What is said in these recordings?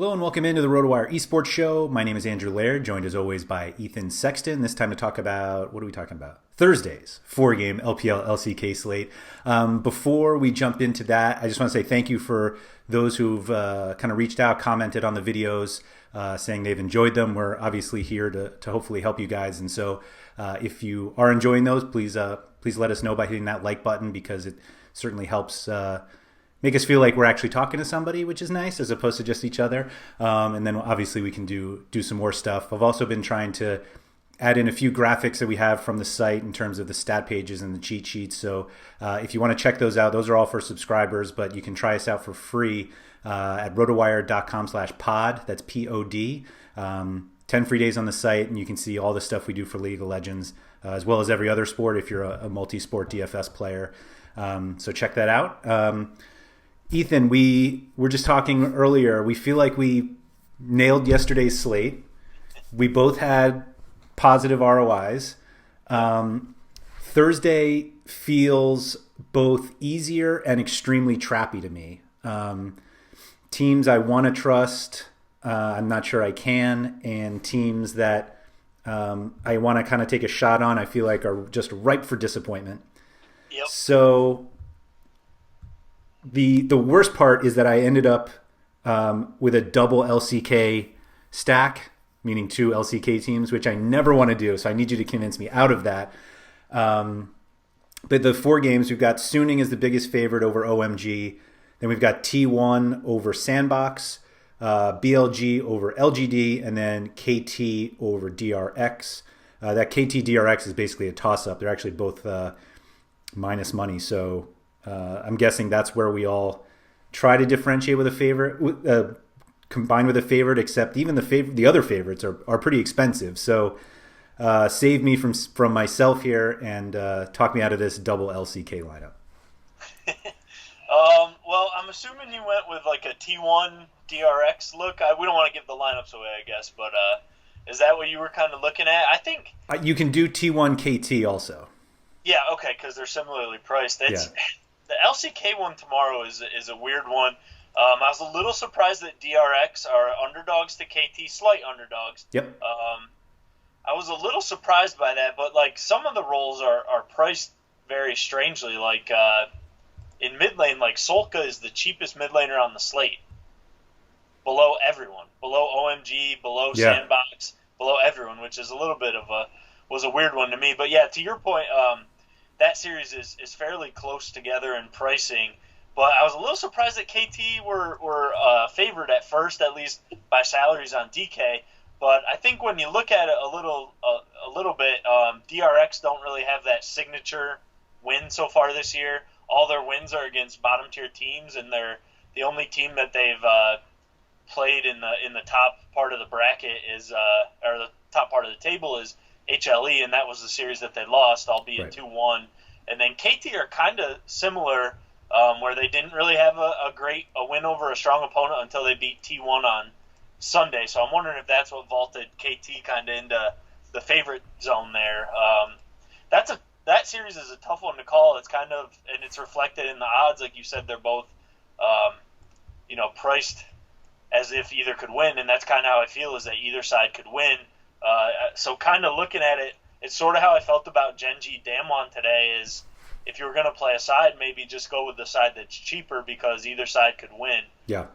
Hello and welcome into the RotoWire Esports Show. My name is Andrew Laird, joined as always by Ethan Sexton. This time to talk about, what are we talking about? Thursday's four-game LPL LCK slate. Before we jump into that, I just want to say thank you for those who've kind of reached out, commented on the videos, saying they've enjoyed them. We're obviously here to hopefully help you guys. And so if you are enjoying those, please let us know by hitting that like button, because it certainly helps make us feel like we're actually talking to somebody, which is nice, as opposed to just each other. And then obviously we can do some more stuff. I've also been trying to add in a few graphics that we have from the site in terms of the stat pages and the cheat sheets. So if you want to check those out, those are all for subscribers, but you can try us out for free at rotowire.com/pod. That's POD. 10 free days on the site, and you can see all the stuff we do for League of Legends, as well as every other sport if you're a multi-sport DFS player. So check that out. Ethan, we were just talking earlier. We feel like we nailed yesterday's slate. We both had positive ROIs. Thursday feels both easier and extremely trappy to me. Teams I want to trust, I'm not sure I can, and teams that I want to kind of take a shot on, I feel like are just ripe for disappointment. Yep. So the worst part is that I ended up with a double LCK stack, meaning two LCK teams, which I never want to do. So I need you to convince me out of that. But the four games, we've got Suning as the biggest favorite over OMG. Then we've got T1 over Sandbox, BLG over LGD, and then KT over DRX. That KT DRX is basically a toss-up. They're actually both minus money. So I'm guessing that's where we all try to differentiate with a favorite, combine with a favorite, except even the other favorites are pretty expensive. So save me from myself here and talk me out of this double LCK lineup. Well, I'm assuming you went with like a T1 DRX look. We don't want to give the lineups away, I guess, but is that what you were kind of looking at? I think you can do T1 KT also. Yeah, okay, because they're similarly priced. The LCK one tomorrow is a weird one. I was a little surprised that DRX are underdogs to KT, slight underdogs. Yep. I was a little surprised by that, but like some of the roles are priced very strangely. Like in mid lane, like Solka is the cheapest mid laner on the slate, below everyone, below OMG, below Sandbox, below everyone, which is a little bit of was a weird one to me. But yeah, to your point, that series is fairly close together in pricing. But I was a little surprised that KT were favored at first, at least by salaries on DK. But I think when you look at it a little bit, DRX don't really have that signature win so far this year. All their wins are against bottom tier teams, and they're the only team that they've played in the top part of the bracket or the top part of the table is HLE, and that was the series that they lost, albeit 2-1. And then KT are kind of similar, where they didn't really have a win over a strong opponent until they beat T1 on Sunday. So I'm wondering if that's what vaulted KT kind of into the favorite zone there. That series is a tough one to call. It's kind of, and it's reflected in the odds. Like you said, they're both, priced as if either could win, and that's kind of how I feel, is that either side could win. So kind of looking at it, it's sort of how I felt about Genji Damwon today, is if you were going to play a side, maybe just go with the side that's cheaper because either side could win. Yeah.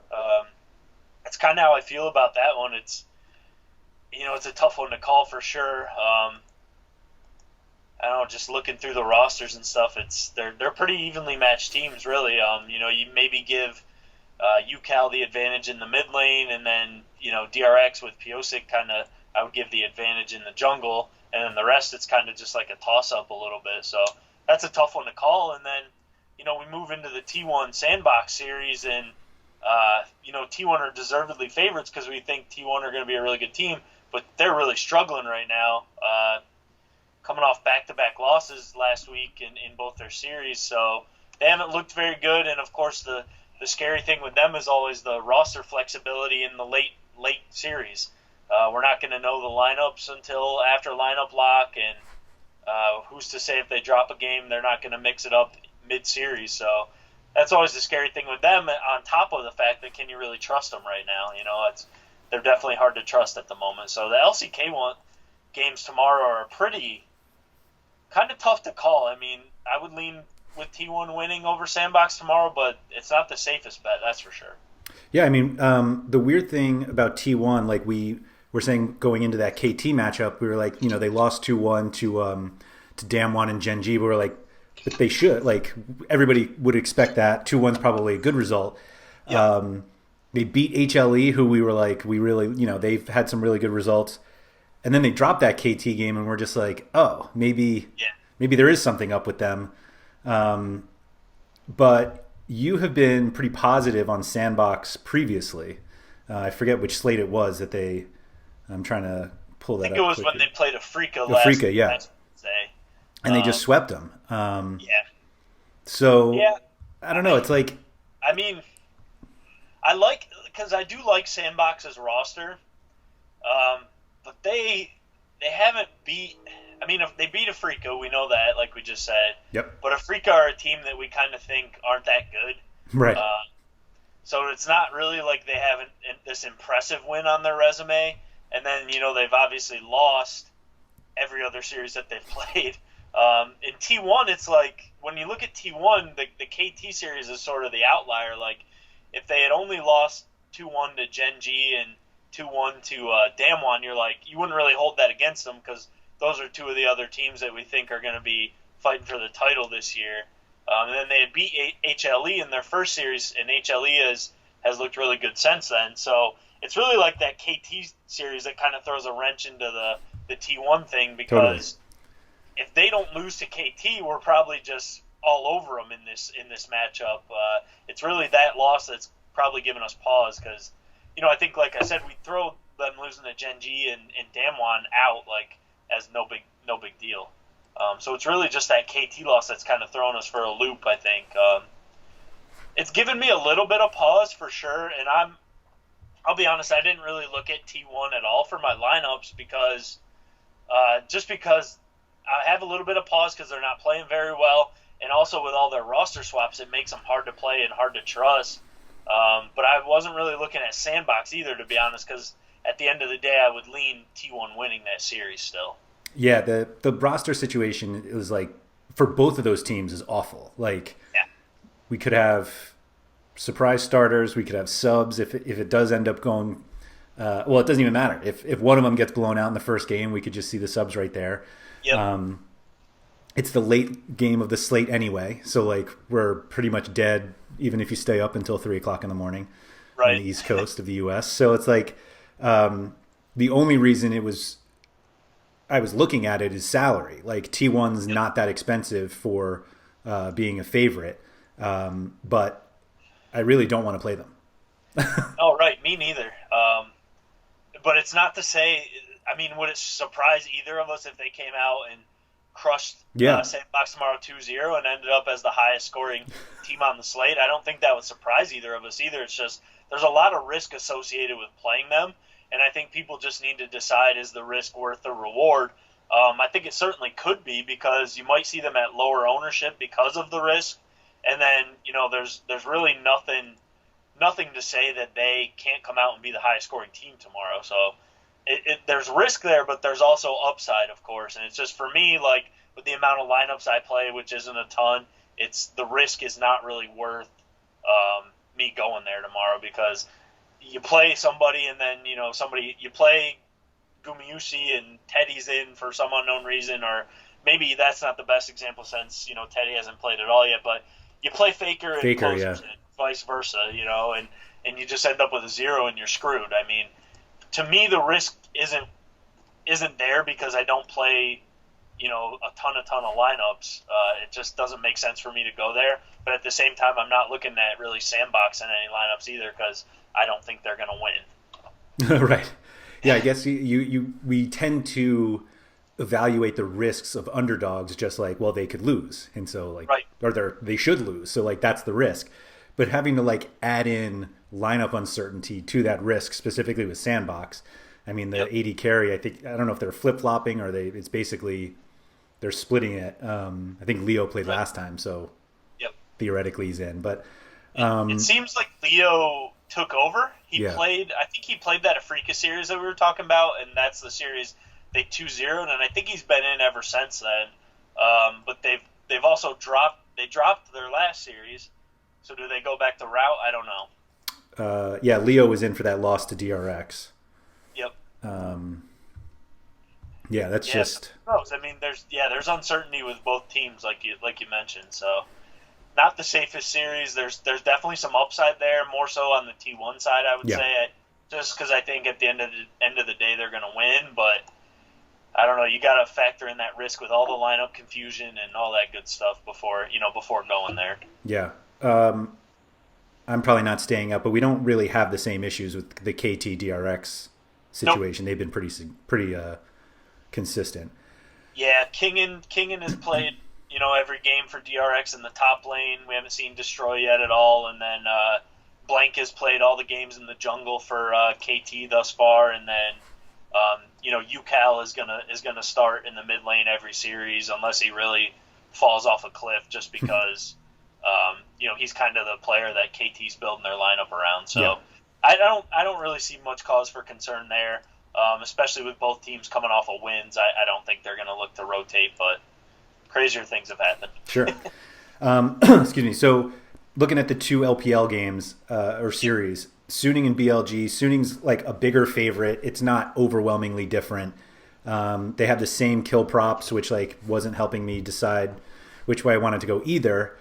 That's kind of how I feel about that one. It's a tough one to call for sure. I don't know, just looking through the rosters and stuff, they're pretty evenly matched teams, really. You maybe give UCal the advantage in the mid lane, and then DRX with Piosik kind of, I would give the advantage in the jungle, and then the rest it's kind of just like a toss-up a little bit. So that's a tough one to call. And then, we move into the T1 Sandbox series, and, T1 are deservedly favorites because we think T1 are going to be a really good team, but they're really struggling right now, coming off back-to-back losses last week in both their series. So they haven't looked very good, and, of course, the scary thing with them is always the roster flexibility in the late series. We're not going to know the lineups until after lineup lock, and who's to say if they drop a game, they're not going to mix it up mid-series. So that's always the scary thing with them. On top of the fact that can you really trust them right now? They're definitely hard to trust at the moment. So the games tomorrow are pretty kind of tough to call. I mean, I would lean with T1 winning over Sandbox tomorrow, but it's not the safest bet, that's for sure. Yeah, I mean, the weird thing about T1, like we were saying going into that KT matchup, we were like, they lost 2-1 to Damwon and Gen G, but we were like, but they should. Like, everybody would expect that. 2-1's probably a good result. Yeah. They beat HLE, who we were like, we really, they've had some really good results. And then they dropped that KT game, and we're just like, oh, maybe there is something up with them. But you have been pretty positive on Sandbox previously. I forget which slate it was that they. I'm trying to pull that up. I think it was quickly. when they played Afrika last Wednesday. And they just swept them. So I don't know. It's like. I mean, because I do like Sandbox's roster, but they haven't beat. I mean, if they beat Afrika, we know that, like we just said. Yep. But Afrika are a team that we kind of think aren't that good. Right. So it's not really like they have this impressive win on their resume. And then, they've obviously lost every other series that they've played. In T1, it's like, when you look at T1, the KT series is sort of the outlier. Like, if they had only lost 2-1 to Gen G and 2-1 to Damwon, you're like, you wouldn't really hold that against them because those are two of the other teams that we think are going to be fighting for the title this year. And then they had beat HLE in their first series, and HLE has looked really good since then. So it's really like that KT series that kind of throws a wrench into the T1 thing because if they don't lose to KT, we're probably just all over them in this matchup. It's really that loss that's probably given us pause because, I think, like I said, we throw them losing to Gen G and Damwon out like as no big deal. So it's really just that KT loss that's kind of thrown us for a loop, I think. It's given me a little bit of pause for sure, and I'll be honest, I didn't really look at T1 at all for my lineups because I have a little bit of pause because they're not playing very well, and also with all their roster swaps, it makes them hard to play and hard to trust. But I wasn't really looking at Sandbox either, to be honest, because at the end of the day, I would lean T1 winning that series still. Yeah, the roster situation is like for both of those teams is awful. Like, we could have surprise starters, we could have subs if it does end up going. Well, it doesn't even matter if one of them gets blown out in the first game. We could just see the subs right there. Yep. It's the late game of the slate anyway, so like we're pretty much dead even if you stay up until 3:00 in the morning on the East Coast of the U.S. So it's like the only reason I was looking at it is salary. Like T1's not that expensive for being a favorite, but I really don't want to play them. Oh, right. Me neither. But it's not to say, I mean, would it surprise either of us if they came out and crushed Sandbox tomorrow 2-0 and ended up as the highest scoring team on the slate? I don't think that would surprise either of us either. It's just there's a lot of risk associated with playing them. And I think people just need to decide, is the risk worth the reward? I think it certainly could be because you might see them at lower ownership because of the risk. And then, there's really nothing to say that they can't come out and be the highest scoring team tomorrow. So there's risk there, but there's also upside, of course. And it's just for me, like with the amount of lineups I play, which isn't a ton, the risk is not really worth me going there tomorrow because you play somebody and then, you play Gumiusi and Teddy's in for some unknown reason, or maybe that's not the best example since, Teddy hasn't played at all yet, but you play Faker and closers and vice versa, and you just end up with a 0 and you're screwed. I mean, to me, the risk isn't there because I don't play, a ton of lineups. It just doesn't make sense for me to go there. But at the same time, I'm not looking at really sandboxing any lineups either because I don't think they're going to win. Right. Yeah, I guess we tend to evaluate the risks of underdogs just like, well, they could lose. And so like, or they should lose. So like, that's the risk. But having to like add in lineup uncertainty to that risk, specifically with Sandbox, I mean, the 80 carry, I don't know if they're flip-flopping or it's basically, they're splitting it. I think Leo played last time, so. Yep. theoretically he's in. But it seems like Leo took over. Yeah. I think he played that Africa series that we were talking about, and that's the series they 2-0'd, and I think he's been in ever since then. But they've also dropped their last series. So do they go back to route? I don't know. Yeah, Leo was in for that loss to DRX. Yep. Yeah, that's just. I mean, there's uncertainty with both teams, like you mentioned. So, not the safest series. There's definitely some upside there, more so on the T1 side, I would say. Just because I think at the end of the day they're going to win, but I don't know. You got to factor in that risk with all the lineup confusion and all that good stuff before going there. Yeah. I'm probably not staying up, but we don't really have the same issues with the KT DRX situation. Nope. They've been pretty consistent. Yeah, Kingen has played every game for DRX in the top lane. We haven't seen Destroy yet at all, and then Blank has played all the games in the jungle for KT thus far, and then UCal is gonna start in the mid lane every series unless he really falls off a cliff, just because. He's kind of the player that KT's building their lineup around. So yeah. I don't really see much cause for concern there, especially with both teams coming off of wins. I don't think they're going to look to rotate, but crazier things have happened. Sure. Excuse me. So looking at the two LPL games or series, Suning and BLG, Suning's like a bigger favorite. It's not overwhelmingly different. They have the same kill props, which like wasn't helping me decide which way I wanted to go either.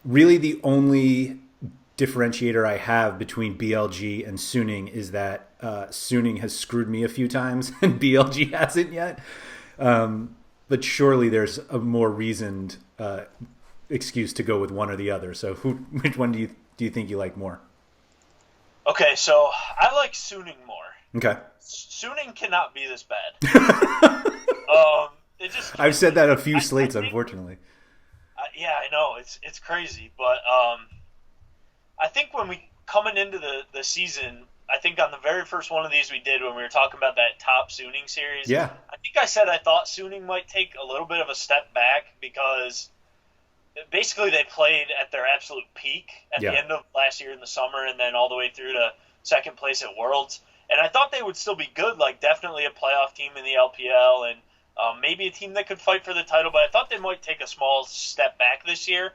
Really the only differentiator I have between BLG and Suning is that Suning has screwed me a few times and BLG hasn't yet. But surely there's a more reasoned excuse to go with one or the other. So which one do you think you like more? Okay, so I like Suning more. Okay. Suning cannot be this bad. I've said that a few slates, unfortunately. Yeah, I know it's crazy, but I think when we coming into the season, I think on the very first one of these we did when we were talking about that top Suning series. Yeah, I think I said I thought Suning might take a little bit of a step back because basically they played at their absolute peak at the end of last year in the summer, and then all the way through to second place at Worlds. And I thought they would still be good, like definitely a playoff team in the LPL and. Maybe a team that could fight for the title, but I thought they might take a small step back this year.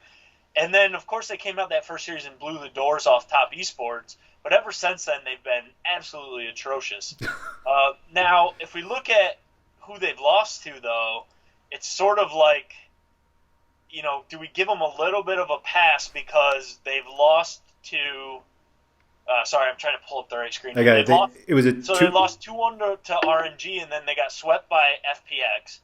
And then, of course, they came out that first series and blew the doors off Top Esports. But ever since then, they've been absolutely atrocious. Now, if we look at who they've lost to, though, it's sort of like, do we give them a little bit of a pass because they've lost to... sorry, I'm trying to pull up the right screen. I got it. They lost 2-1 to RNG, and then they got swept by FPX.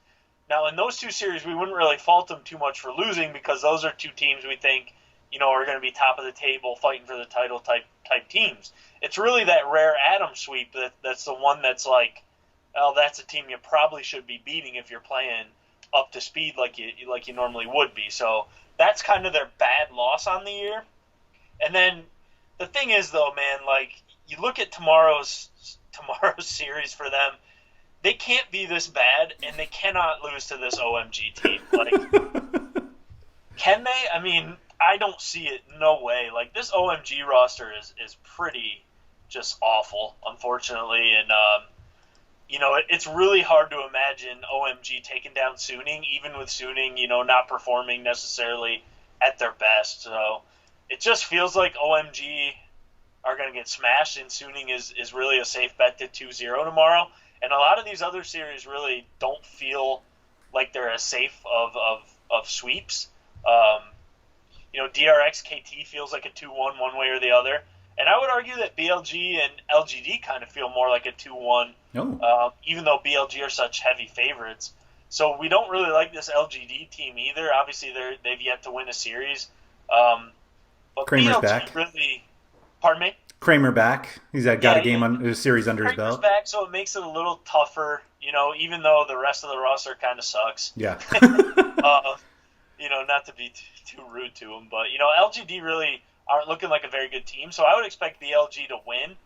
Now, in those two series, we wouldn't really fault them too much for losing because those are two teams we think, are going to be top of the table, fighting for the title type teams. It's really that rare Adam sweep that's the one that's like, well, that's a team you probably should be beating if you're playing up to speed like you normally would be. So that's kind of their bad loss on the year. And then the thing is, though, man, like, you look at tomorrow's series for them, they can't be this bad, and they cannot lose to this OMG team. Like, can they? I mean, I don't see it. No way. Like, this OMG roster is pretty just awful, unfortunately, and, it's really hard to imagine OMG taking down Suning, even with Suning, not performing necessarily at their best, so... It just feels like OMG are going to get smashed, and Suning is really a safe bet to 2-0 tomorrow. And a lot of these other series really don't feel like they're as safe of sweeps. DRX KT feels like a 2-1 one way or the other. And I would argue that BLG and LGD kind of feel more like a 2-1, even though BLG are such heavy favorites. So we don't really like this LGD team either. Obviously, they've yet to win a series. But Kramer's BLG back. Really, pardon me? Kramer back. He's got a series under his belt. Kramer's back, so it makes it a little tougher, even though the rest of the roster kind of sucks. Yeah. Not to be too rude to them, but, LGD really aren't looking like a very good team, so I would expect BLG to win.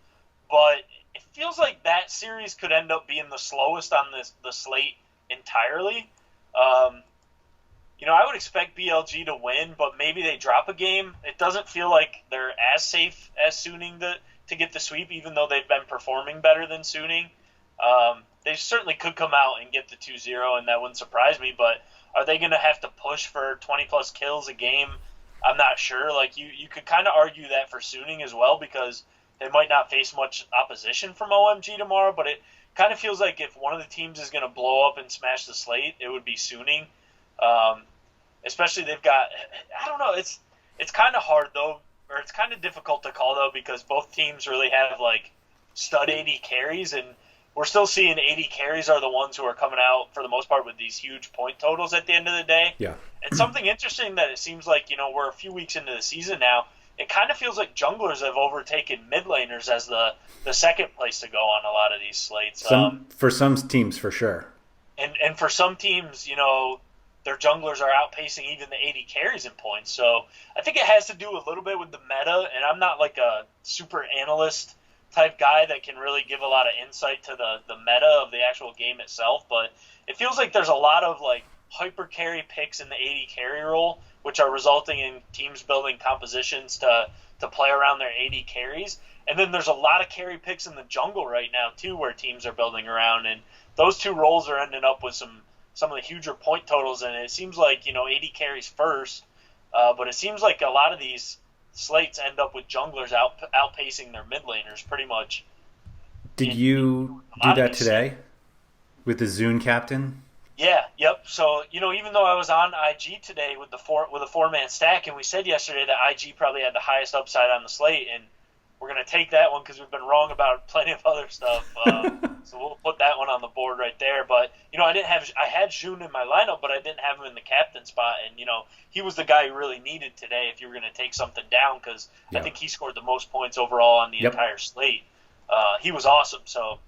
But it feels like that series could end up being the slowest on the slate entirely. I would expect BLG to win, but maybe they drop a game. It doesn't feel like they're as safe as Suning to get the sweep, even though they've been performing better than Suning. They certainly could come out and get the 2-0, and that wouldn't surprise me, but are they going to have to push for 20-plus kills a game? I'm not sure. Like, you could kind of argue that for Suning as well, because they might not face much opposition from OMG tomorrow, but it kind of feels like if one of the teams is going to blow up and smash the slate, it would be Suning. Especially they've got, I don't know, it's kind of hard though, or it's kind of difficult to call though, because both teams really have like stud 80 carries, and we're still seeing 80 carries are the ones who are coming out for the most part with these huge point totals at the end of the day. Yeah. And something interesting that it seems like, we're a few weeks into the season now, it kind of feels like junglers have overtaken mid laners as the second place to go on a lot of these slates. For some teams, for sure. And for some teams, their junglers are outpacing even the 80 carries in points. So I think it has to do a little bit with the meta, and I'm not like a super analyst type guy that can really give a lot of insight to the meta of the actual game itself, but it feels like there's a lot of like hyper carry picks in the 80 carry role, which are resulting in teams building compositions to play around their 80 carries. And then there's a lot of carry picks in the jungle right now too, where teams are building around, and those two roles are ending up with some of the huger point totals, and it seems like 80 carries first, but it seems like a lot of these slates end up with junglers outpacing their mid laners pretty much. Did you do that today with the Zune captain? Yeah, yep. So, even though I was on IG today with a 4-man stack, and we said yesterday that IG probably had the highest upside on the slate, and we're going to take that one because we've been wrong about plenty of other stuff. So we'll put that one on the board right there. But, I had June in my lineup, but I didn't have him in the captain spot. And, he was the guy you really needed today if you were going to take something down, because I think he scored the most points overall on the entire slate. He was awesome. So,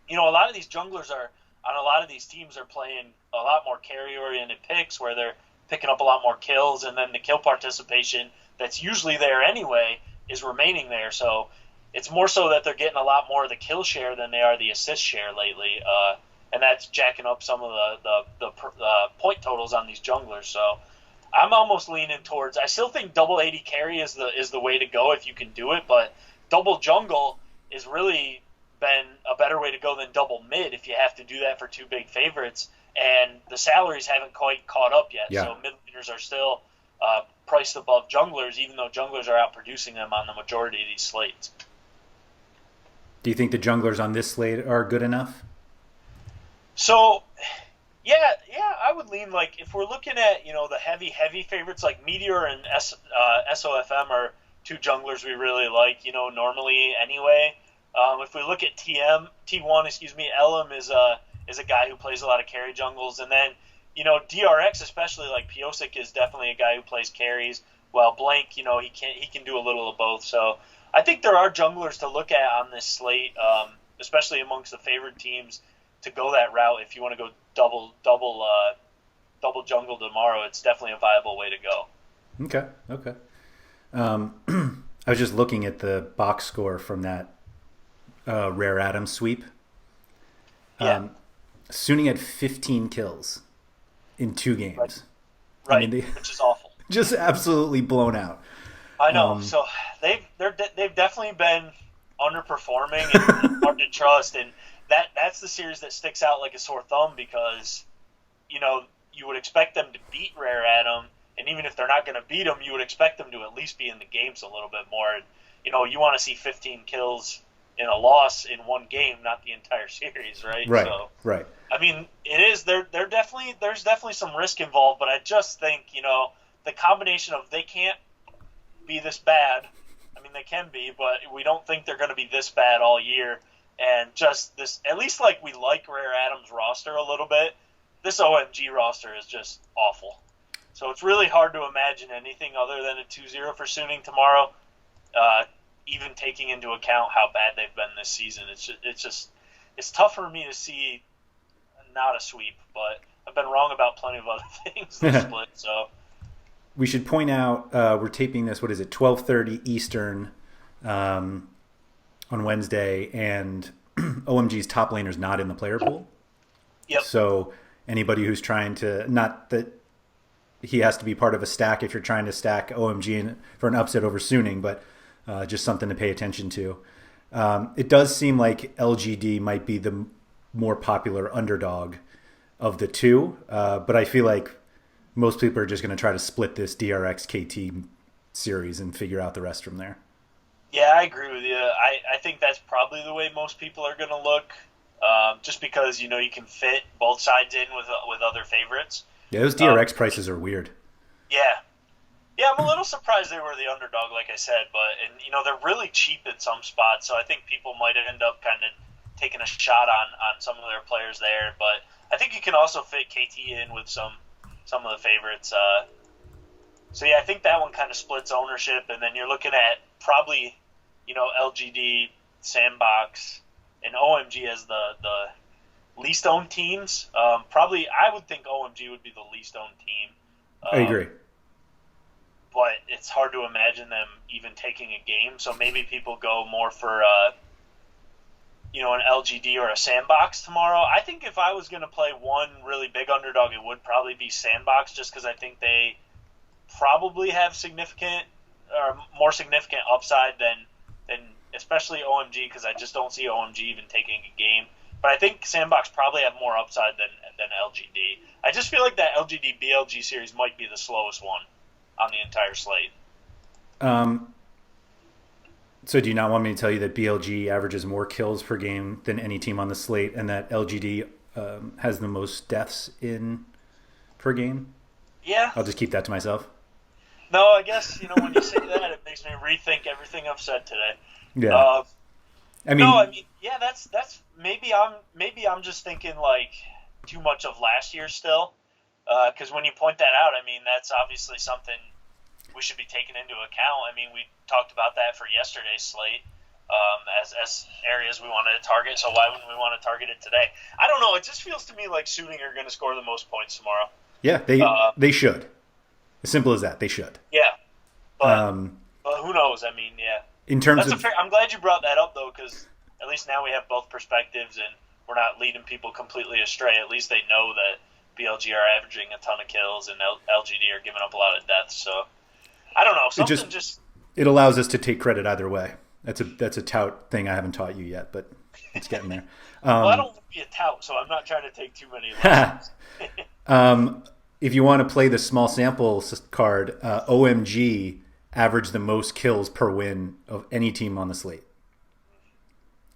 a lot of these junglers on a lot of these teams are playing a lot more carry-oriented picks where they're picking up a lot more kills, and then the kill participation that's usually there anyway is remaining there. So it's more so that they're getting a lot more of the kill share than they are the assist share lately, and that's jacking up some of the point totals on these junglers. So I'm almost leaning towards, I still think double 80 carry is the way to go if you can do it, but double jungle is really been a better way to go than double mid if you have to do that for two big favorites, and the salaries haven't quite caught up yet. So mid laners are still priced above junglers, even though junglers are outproducing them on the majority of these slates. Do you think the junglers on this slate are good enough? So, yeah, I would lean, like, if we're looking at, the heavy favorites, like Meteor and SOFM are two junglers we really like, normally anyway. If we look at T1, Elam is a guy who plays a lot of carry jungles, and then, DRX, especially like Piosik, is definitely a guy who plays carries, while Blank, he can do a little of both. So I think there are junglers to look at on this slate, especially amongst the favored teams, to go that route. If you want to go double jungle tomorrow, it's definitely a viable way to go. Okay. I was just looking at the box score from that Rare Adams sweep. Suning had 15 kills in 2 games. Right. I mean, Which is awful. Just absolutely blown out. I know. So they've definitely been underperforming and hard to trust, and that's the series that sticks out like a sore thumb, because you would expect them to beat Rare Adam, and even if they're not going to beat them, you would expect them to at least be in the games a little bit more. And, you want to see 15 kills in a loss in one game, not the entire series, right? Right. So, right. I mean, it is. There's definitely some risk involved, but I just think the combination of they can't be this bad. I mean, they can be, but we don't think they're going to be this bad all year. And just this, at least like we like Rare Adams' roster a little bit, this OMG roster is just awful. So it's really hard to imagine anything other than a 2-0 for Suning tomorrow, even taking into account how bad they've been this season. It's tough for me to see not a sweep, but I've been wrong about plenty of other things this split. So we should point out we're taping this, 12:30 Eastern on Wednesday, and OMG's top laner's not in the player pool. Yep. So anybody who's trying to, not that he has to be part of a stack if you're trying to stack OMG for an upset over Suning, but just something to pay attention to. It does seem like LGD might be the more popular underdog of the two, but I feel like most people are just going to try to split this DRX KT series and figure out the rest from there. Yeah, I agree with you. I think that's probably the way most people are going to look, just because you can fit both sides in with other favorites. Yeah, those DRX prices are weird. Yeah, I'm a little surprised they were the underdog, like I said, but they're really cheap in some spots, so I think people might end up kind of taking a shot on some of their players there. But I think you can also fit KT in with some of the favorites. So yeah, I think that one kind of splits ownership, and then you're looking at probably LGD, Sandbox, and OMG as the least owned teams. Probably I would think OMG would be the least owned team. I agree. But it's hard to imagine them even taking a game. So maybe people go more for an LGD or a Sandbox tomorrow. I think if I was going to play one really big underdog, it would probably be Sandbox, just because I think they probably have more significant upside than especially OMG, because I just don't see OMG even taking a game. But I think Sandbox probably have more upside than LGD. I just feel like that LGD BLG series might be the slowest one on the entire slate. So do you not want me to tell you that BLG averages more kills per game than any team on the slate, and that LGD has the most deaths in per game? Yeah. I'll just keep that to myself. No, I guess, when you say that, it makes me rethink everything I've said today. Yeah. Yeah, that's maybe I'm just thinking like too much of last year still. Because when you point that out, that's obviously something we should be taking into account. We talked about that for yesterday's slate as areas we wanted to target, so why wouldn't we want to target it today? I don't know. It just feels to me like Suning are going to score the most points tomorrow. Yeah, they should. As simple as that. They should. Yeah. But who knows? Yeah. In terms I'm glad you brought that up, though, because at least now we have both perspectives, and we're not leading people completely astray. At least they know that BLG are averaging a ton of kills, and LGD are giving up a lot of deaths. So I don't know. It allows us to take credit either way. That's a tout thing I haven't taught you yet, but it's getting there. Well, I don't want to be a tout, so I'm not trying to take too many lessons. If you want to play the small sample card, OMG averaged the most kills per win of any team on the slate.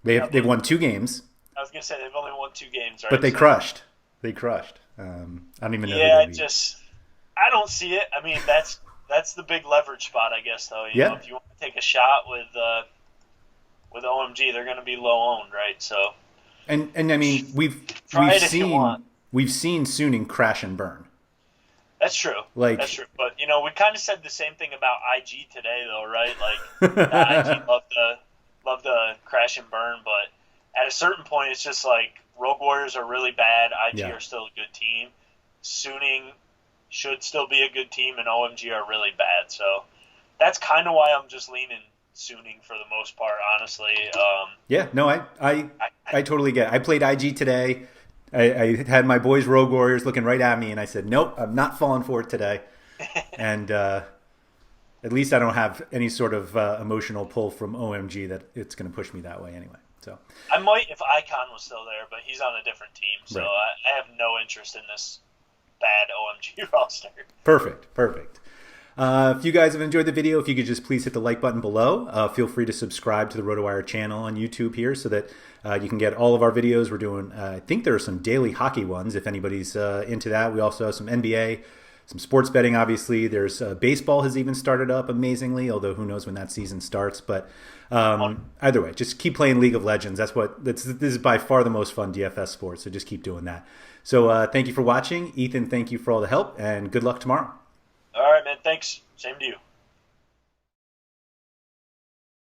They've won 2 games. I was gonna say they've only won 2 games, right? But they crushed. They crushed. I don't even know. Yeah, I don't see it. That's the big leverage spot, I guess. Though, you know, if you want to take a shot with OMG, they're going to be low owned, right? So, and we've seen Suning crash and burn. That's true. That's true. But we kind of said the same thing about IG today, though, right? IG love to crash and burn, but at a certain point, it's just like Rogue Warriors are really bad. IG are still a good team. Suning should still be a good team, and OMG are really bad. So that's kind of why I'm just leaning Suning for the most part, honestly. I totally get it. I played IG today. I had my boys Rogue Warriors looking right at me, and I said, nope, I'm not falling for it today. And at least I don't have any sort of emotional pull from OMG that it's going to push me that way anyway. So I might if Icon was still there, but he's on a different team, so right. I have no interest in this bad OMG roster. Perfect. If you guys have enjoyed the video, if you could just please hit the like button below. Feel free to subscribe to the RotoWire channel on YouTube here so that you can get all of our videos. We're doing, I think there are some daily hockey ones if anybody's into that. We also have some NBA, some sports betting, obviously. There's baseball has even started up amazingly, although who knows when that season starts. But either way, just keep playing League of Legends. This is by far the most fun DFS sport, so just keep doing that. So thank you for watching. Ethan, thank you for all the help, and good luck tomorrow. All right, man. Thanks. Same to you.